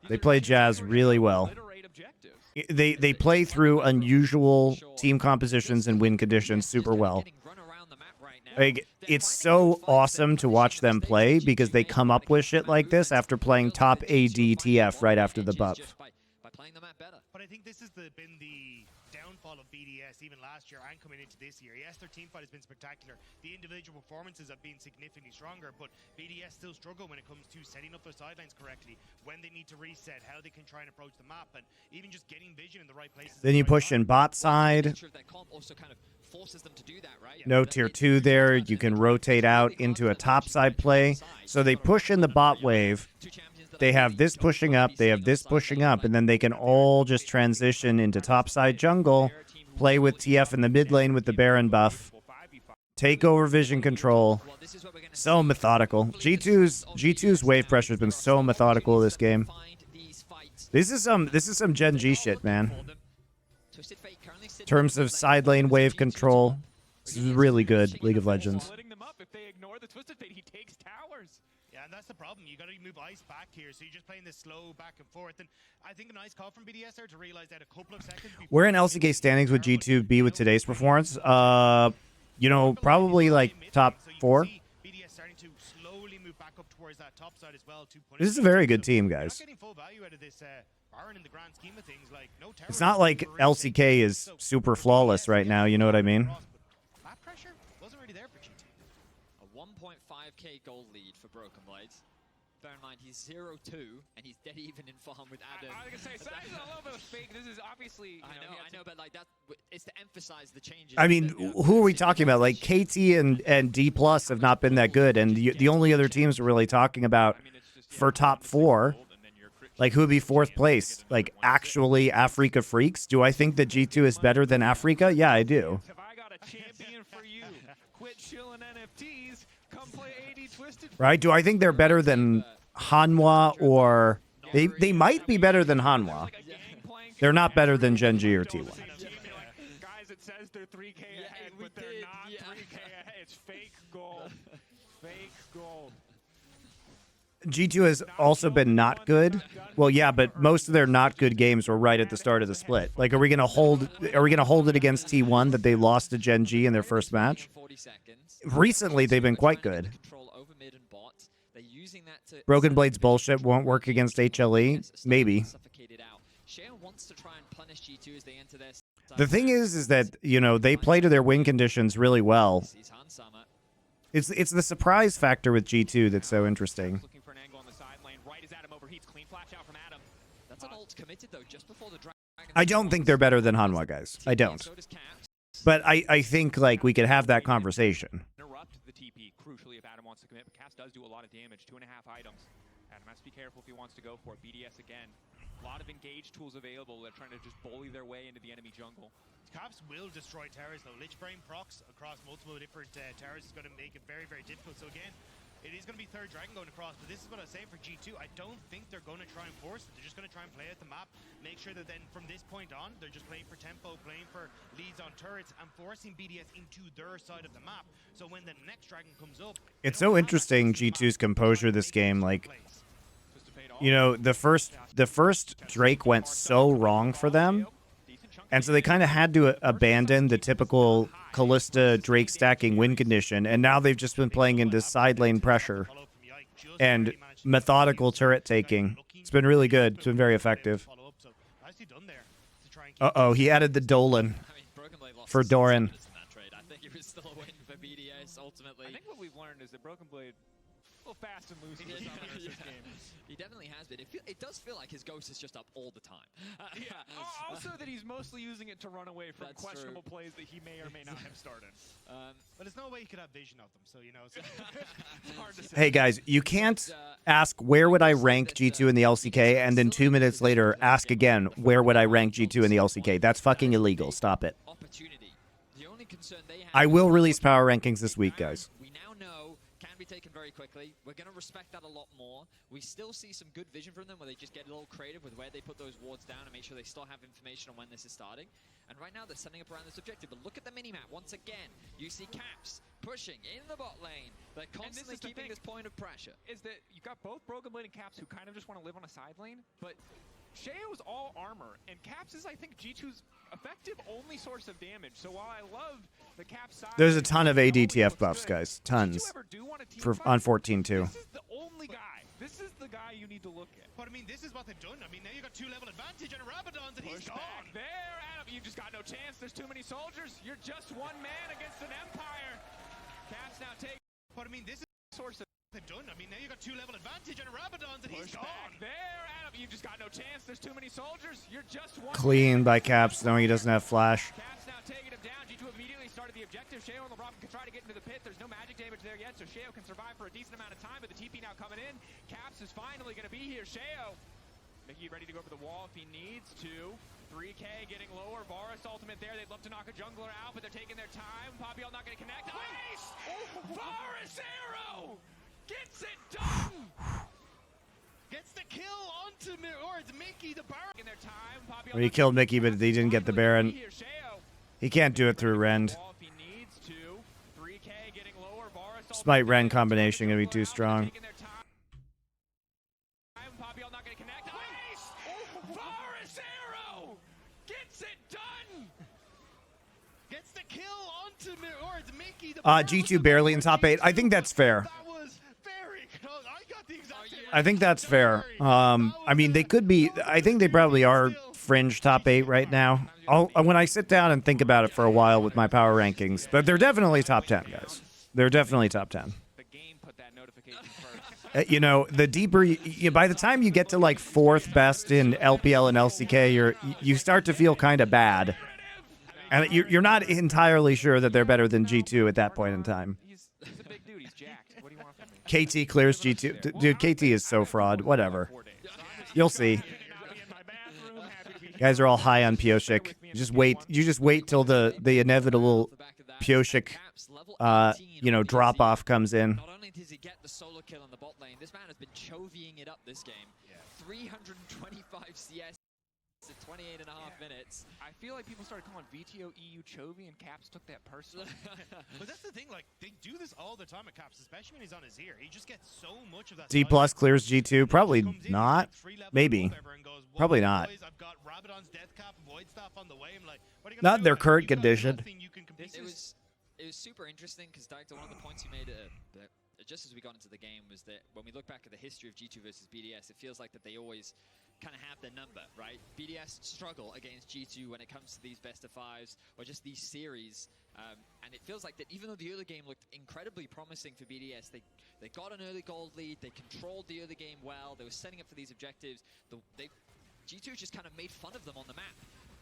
A: They play Jazz really well. They play through unusual team compositions and win conditions super well. Like, it's so awesome to watch them play because they come up with shit like this after playing top ADTF right after the buff.
D: But I think this has been the downfall of BDS even last year and coming into this year. Yes, their team fight has been spectacular. The individual performances have been significantly stronger, but BDS still struggle when it comes to setting up their sidelines correctly, when they need to reset, how they can try and approach the map, and even just getting vision in the right places.
A: Then you push in bot side. No tier 2 there. You can rotate out into a top side play. So they push in the bot wave. They have this pushing up, they have this pushing up, and then they can all just transition into topside jungle, play with TF in the mid lane with the Baron buff, take over vision control. So methodical. G2's wave pressure has been so methodical this game. This is some Gen G shit, man. In terms of side lane wave control, this is really good, League of Legends.
D: Yeah, and that's the problem. You got to move Ice back here, so you're just playing this slow back and forth. And I think a nice call from BDS there to realize that a couple of seconds.
A: Where in LCK standings would G2 be with today's performance? You know, probably like top 4.
D: BDS starting to slowly move back up towards that top side as well.
A: This is a very good team, guys.
D: Getting full value out of this Baron in the grand scheme of things. Like, no
A: it's not like LCK is super flawless right now. You know what I mean?
D: Map pressure wasn't really there for G2.
C: A 1.5k gold lead for Broken Blades. Bear in mind, he's 0-2, and he's dead even in farm with Adam.
B: I was going to say, so a little bit of fake. This is obviously...
C: I know, but like that, it's to emphasize the changes.
A: I mean, who are we talking about? Like, KT and D+ have not been that good, and the only other teams we're really talking about for top 4, like, who would be 4th place? Like, actually, Africa Freaks? Do I think that G2 is better than Africa? Yeah, I do.
B: Have I got a champion for you? Quit chilling NFTs. Come play AD Twisted.
A: Right? Do I think they're better than Hanwha or... They might be better than Hanwha. They're not better than Gen G or T1.
B: Guys, it says they're 3K ahead, but they're not 3K ahead. It's fake gold. Fake gold.
A: G2 has also been not good. Well, yeah, but most of their not good games were right at the start of the split. Like, are we gonna hold it against T1 that they lost to Gen G in their first match? Recently, they've been quite good. Broken Blades bullshit won't work against HLE. Maybe. The thing is that, you know, they play to their win conditions really well. It's the surprise factor with G2 that's so interesting. I don't think they're better than Hanwha, guys. I don't. But I think, like, we could have that conversation.
B: Interrupt the TP, crucially, if Adam wants to commit. But Cass does do a lot of damage. 2.5 items. Adam has to be careful if he wants to go for it. BDS again. A lot of engage tools available. They're trying to just bully their way into the enemy jungle.
D: Caps will destroy towers, though. Lich Brain procs across multiple different towers is going to make it very, very difficult. So again, it is going to be third dragon going across, but this is what I was saying for G2. I don't think they're going to try and force it. They're just going to try and play at the map, make sure that then from this point on, they're just playing for tempo, playing for leads on turrets, and forcing BDS into their side of the map. So when the next dragon comes up...
A: It's so interesting, G2's composure this game. Like, you know, the first Drake went so wrong for them, and so they kind of had to abandon the typical Kalista Drake stacking win condition, and now they've just been playing into side lane pressure and methodical turret taking. It's been really good. It's been very effective. Uh-oh, he added the Dolan for Doran.
C: I think it was still a win for BDS ultimately.
B: I think what we've learned is that Broken Blade a little fast and loose in the summoners this game.
C: He definitely has been. It does feel like his ghost is just up all the time.
B: Also that he's mostly using it to run away from questionable plays that he may or may not have started.
D: But there's no way you could have vision of them, so you know it's
B: hard to say.
A: Hey guys, you can't ask where would I rank G2 in the LCK and then 2 minutes later ask again where would I rank G2 in the LCK. That's fucking illegal. Stop it. I will release power rankings this week, guys.
C: We now know can be taken very quickly. We're going to respect that a lot more. We still see some good vision from them where they just get a little creative with where they put those wards down and make sure they still have information on when this is starting. And right now they're setting up around this objective. But look at the minimap once again. You see Caps pushing in the bot lane. They're constantly keeping this point of pressure.
B: Is that you've got both Broken Blade and Caps who kind of just want to live on a side lane, but Sheo's all armor, and Caps is, I think, G2's effective only source of damage. So while I love the Caps side,
A: There's a ton of ADTF buffs, guys. Tons. On 14 too.
B: This is the only guy. This is the guy you need to look at.
D: But I mean, this is what they've done. I mean, now you got 2-level advantage and Rabadon's and he's
B: Push
D: gone.
B: back there, Adam. You just got no chance. There's too many soldiers. You're just one man against an empire. Caps now take.
D: But I mean, this is
B: Source of
D: they've done. I mean, now you got 2-level advantage and Rabadon's and he's
B: push
D: gone.
B: back there, Adam. You just got no chance. There's too many soldiers. You're just one.
A: Clean by Caps, knowing he doesn't have flash.
B: Caps now taking him down. G2 immediately started the objective. Sheo and LeBron can try to get into the pit. There's no magic damage there yet, so Sheo can survive for a decent amount of time, but the TP now coming in. Caps is finally going to be here. Sheo, Mickey ready to go for the wall if he needs to. 3K getting lower. Varus ultimate there. They'd love to knock a jungler out, but they're taking their time. Poppyall not going to connect. Nice! Varus arrow! Gets it done!
D: Gets the kill onto or it's Mickey the Baron.
B: In their time. Poppyall
A: Well, he
B: not
A: killed
B: gonna
A: Mickey, but
B: connect.
A: he didn't get the
B: Finally
A: Baron.
B: here, Sheo.
A: He can't do it through Rend.
B: Wall if he needs to. 3K getting lower. Varus
A: Smite
B: ultimate
A: Rend
B: there.
A: combination gonna be
B: Jungler
A: too
B: out, but
A: strong.
B: they're taking their time. Poppyall not going to connect. Nice! Varus arrow! Gets it done!
D: Gets the kill onto or it's Mickey the
A: G2 barely in top 8. I think that's fair.
D: That was very close. I got the exact same.
A: I think that's fair. I mean, they could be. I think they probably are fringe top 8 right now. When I sit down and think about it for a while with my power rankings, but they're definitely top 10, guys. They're definitely top 10.
B: The game put that notification first.
A: You know, the deeper by the time you get to like 4th best in LPL and LCK, you start to feel kind of bad, and you're not entirely sure that they're better than G2 at that point in time.
B: He's a big dude. He's jacked. What do you want from me?
A: KT clears G2. Dude, KT is so fraud. Whatever. You'll see. Guys are all high on Pioshik. You just wait till the inevitable Pioshik drop off comes in.
C: Not only does he get the solo kill in the bot lane, this man has been chovying it up this game. 325 CS in 28 and a half minutes.
B: I feel like people started calling VTO EU Chovy and Caps took that personally.
D: But that's the thing, like, they do this all the time at Caps, especially when he's on his ear. He just gets so much of that.
A: D plus clears G2. Probably not. Maybe. Probably not.
D: I've got Rabadon's death cap, void staff on the way. I'm like, what are you
A: Not
D: gonna
A: in
D: do?
A: their
D: Like,
A: current
D: you've got
A: condition.
D: nothing you can compete with.
C: It was super interesting because Director, one of the points you made just as we got into the game was that when we look back at the history of G2 versus BDS, it feels like that they always kind of have their number, right? BDS struggle against G2 when it comes to these best of fives or just these series. And it feels like that even though the early game looked incredibly promising for BDS, they got an early gold lead, they controlled the early game well, they were setting up for these objectives. G2 just kind of made fun of them on the map.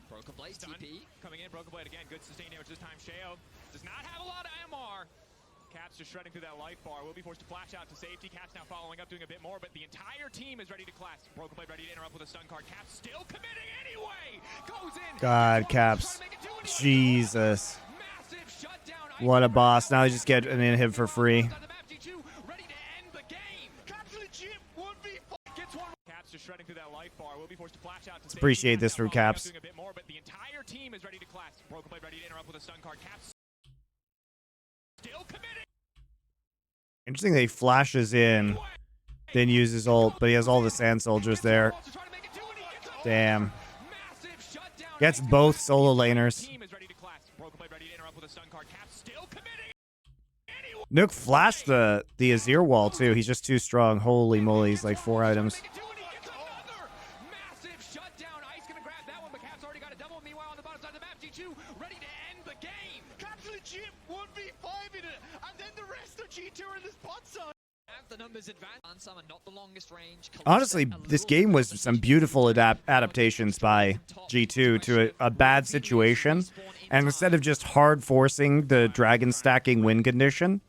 C: Broken Blade TP.
B: Coming in, Broken Blade again, good sustain damage this time. Sheo does not have a lot of MR. Caps just shredding through that life bar. Will be forced to flash out to safety. Caps now following up, doing a bit more, but the entire team is ready to clash. Broken Blade ready to interrupt with a stun card. Caps still committing anyway. Goes in.
A: God, Caps. Jesus.
B: Massive shutdown.
A: What a boss. Now they just get an inhib for free.
B: On the map, G2 ready to end the game. Caps legit 1v5. Gets one. Caps just shredding through that life bar. Will be forced to flash out to safety.
A: Appreciate this
B: Caps
A: from
B: now following up,
A: Caps.
B: doing a bit more, but the entire team is ready to clash. Broken Blade ready to interrupt with a stun card. Caps still committing.
A: Interesting that he flashes in, then uses ult, but he has all the sand soldiers there. Damn. Gets both solo laners. Nook flashed the Azir wall too. He's just too strong. Holy moly, he's like 4 items. Honestly, this game was some beautiful adaptations by G2 to a bad situation. And instead of just hard forcing the dragon stacking win condition,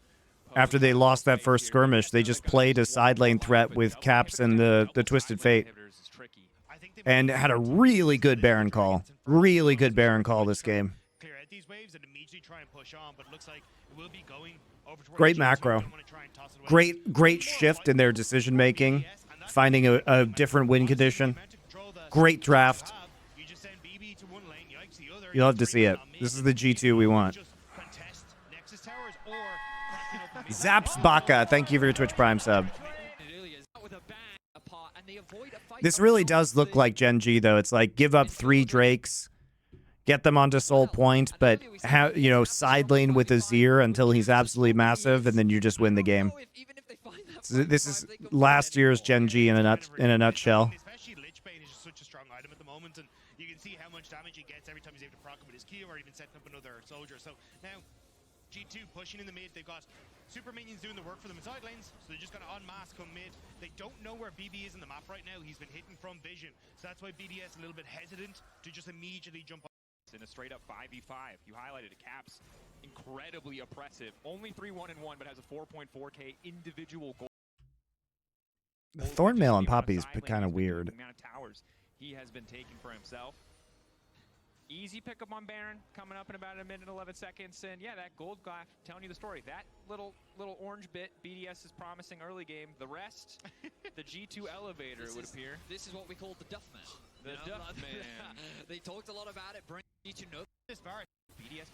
A: after they lost that first skirmish, they just played a side lane threat with Caps and the Twisted Fate. And had a really good Baron call. Really good Baron call this game.
D: clear out these waves and immediately try and push on, but it looks like it will be going over towards
A: Great
D: G2.
A: macro.
D: Don't wanna try and toss it away.
A: Great shift in their decision making, finding a different win condition. Great draft.
D: You just send BB to one lane, yikes, the other.
A: You'll have to see it. This is the G2 we want.
D: Just contest Nexus towers or cracking open mid.
A: Zaps Baka, thank you for your Twitch Prime sub. This really does look like Gen G, though. It's like give up 3 Drakes, get them onto Soul Point, but side lane with Azir until he's absolutely massive, and then you just win the game. So this is last year's Gen G in a nutshell.
D: Especially Lich Bane is just such a strong item at the moment, and you can see how much damage he gets every time he's able to proc him with his Q or even setting up another soldier. So now G2 pushing in the mid. They've got super minions doing the work for them in side lanes, so they're just going to en masse come mid. They don't know where BB is in the map right now. He's been hitting from vision, so that's why BDS a little bit hesitant to just immediately jump on.
B: In a straight up 5v5. You highlighted it. Caps, incredibly oppressive. Only 3-1-1, but has a 4.4k individual goal.
A: The Thornmail on Poppy is kind of weird.
B: The amount of towers he has been taking for himself. Easy pickup on Baron coming up in about a minute and 11 seconds. And yeah, that gold glyph telling you the story. That little orange bit BDS is promising early game. The rest, the G2 elevator would appear.
C: This is what we call the Duffman.
B: The Duffman.
C: They talked a lot about it. Bring G2 know
D: This Varus.
B: BDS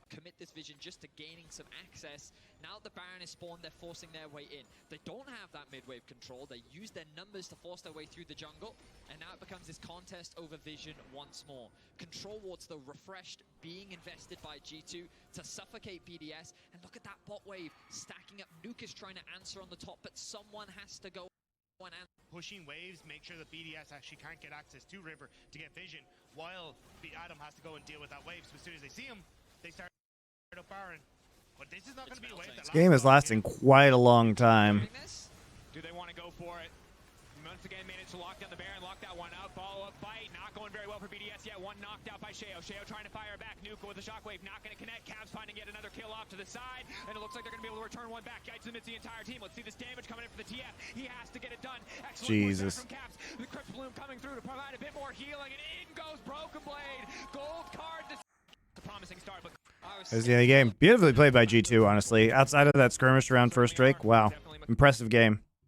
C: commit this vision just to gaining some access. Now the Baron is spawned, they're forcing their way in. They don't have that mid-wave control. They use their numbers to force their way through the jungle, and now it becomes this contest over vision once more. Control wards, though, refreshed, being invested by G2 to suffocate BDS, and look at that bot wave stacking up. Nuke is trying to answer on the top, but someone has to go and answer.
D: Pushing waves, make sure that BDS actually can't get access to River to get vision, while Adam has to go and deal with that wave. So as soon as they see him, they start up Baron. But this is not going to be a wave.
A: This game is lasting quite a long time.
B: Do they want to go for it? Once again, managed to lock down the Baron, lock that one out. Follow-up fight, not going very well for BDS yet. One knocked out by Sheo. Sheo trying to fire back. Nuka with the shockwave, not going to connect. Cavs finding yet another kill off to the side, and it looks like they're going to be able to return one back. Guides limits the entire team. Let's see this damage coming in for the TF. He has to get it done. Excellent
A: Jesus.
B: from Cavs. The Crypt Bloom coming through to provide a bit more healing, and in goes Broken Blade. Gold card. A promising start, but
A: This is the end of the game. Beautifully played by G2, honestly. Outside of that skirmish around first Drake, wow. Impressive game.